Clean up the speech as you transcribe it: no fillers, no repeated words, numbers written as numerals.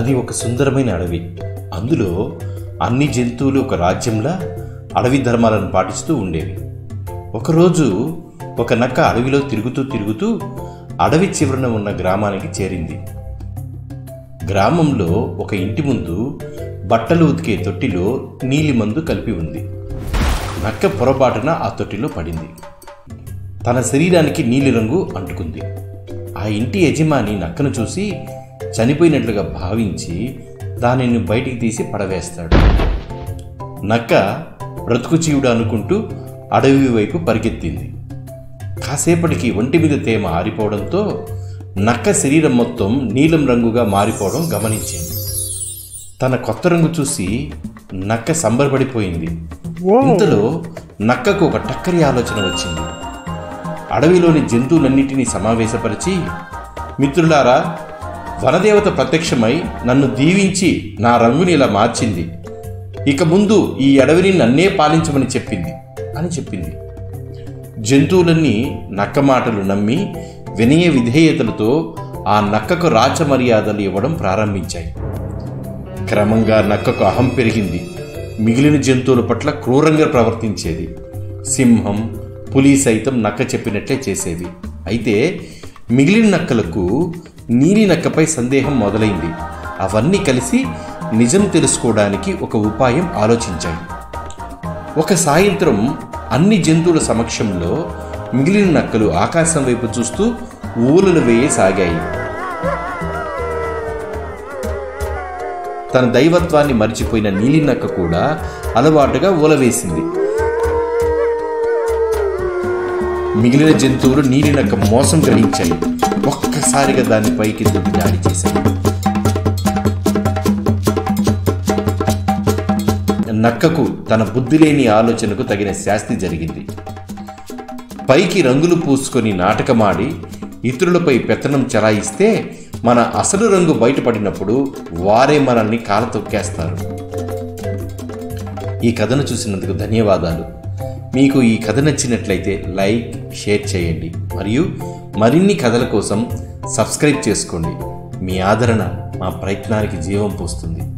అది ఒక సుందరమైన అడవి. అందులో అన్ని జంతువులు ఒక రాజ్యంలా అడవి ధర్మాలను పాటిస్తూ ఉండేవి. ఒకరోజు ఒక నక్క అడవిలో తిరుగుతూ అడవి చివరన ఉన్న గ్రామానికి చేరింది. గ్రామంలో ఒక ఇంటి ముందు బట్టలు ఉతికే తొట్టిలో నీలిమందు కలిపి ఉంది. నక్క పొరపాటున ఆ తొట్టిలో పడింది. తన శరీరానికి నీలిరంగు అంటుకుంది. ఆ ఇంటి యజమాని నక్కను చూసి చనిపోయినట్లుగా భావించి దానిని బయటికి తీసి పడవేస్తాడు. నక్క బ్రతుకు జీవుడు అనుకుంటూ అడవి వైపు పరిగెత్తింది. కాసేపటికి ఒంటి మీద తేమ ఆరిపోవడంతో నక్క శరీరం మొత్తం నీలం రంగుగా మారిపోవడం గమనించింది. తన కొత్త రంగు చూసి నక్క సంబరపడిపోయింది. ఇంతలో నక్కకు ఒక టక్కరి ఆలోచన వచ్చింది. అడవిలోని జంతువులన్నిటినీ సమావేశపరిచి, మిత్రులారా, వనదేవత ప్రత్యక్షమై నన్ను దీవించి నా రంగుని ఇలా మార్చింది. ఇక ముందు ఈ అడవిని నన్నే పాలించమని చెప్పింది. జంతువులన్నీ నక్క మాటలు నమ్మి వినయ విధేయతలతో ఆ నక్కకు రాచ మర్యాదలు ఇవ్వడం ప్రారంభించాయి. క్రమంగా నక్కకు అహం పెరిగింది. మిగిలిన జంతువుల పట్ల క్రూరంగా ప్రవర్తించేది. సింహం, పులి సైతం నక్క చెప్పినట్లే చేసేవి. అయితే మిగిలిన నక్కలకు నీలి నక్కపై సందేహం మొదలైంది. అవన్నీ కలిసి నిజం తెలుసుకోవడానికి ఒక ఉపాయం ఆలోచించాయి. ఒక సాయంత్రం అన్ని జంతువుల సమక్షంలో మిగిలిన నక్కలు ఆకాశం వైపు చూస్తూ ఊలలు వేయసాగాయి. తన దైవత్వాన్ని మరిచిపోయిన నీలి నక్క కూడా అలవాటుగా ఊలవేసింది. మిగిలిన జంతువులు నీలి నక్క మోసం గ్రహించాయి. ఒక్కసారిగా దానిపైకి దుడ్డి దాడి చేశాయి. నక్కకు తన బుద్ధి లేని ఆలోచనకు తగిన శాస్తి జరిగింది. పైకి రంగులు పూసుకొని నాటకమాడి ఇతరులపై పెత్తనం చెలాయిస్తే మన అసలు రంగు బయటపడినప్పుడు వారే మనల్ని కాల తొక్కేస్తారు. ఈ కథను చూసినందుకు ధన్యవాదాలు. మీకు ఈ కథ నచ్చినట్లయితే లైక్, షేర్ చేయండి. మరియు మరిన్ని కథల కోసం సబ్స్క్రైబ్ చేసుకోండి. మీ ఆదరణ మా ప్రయత్నానికి జీవం పోస్తుంది.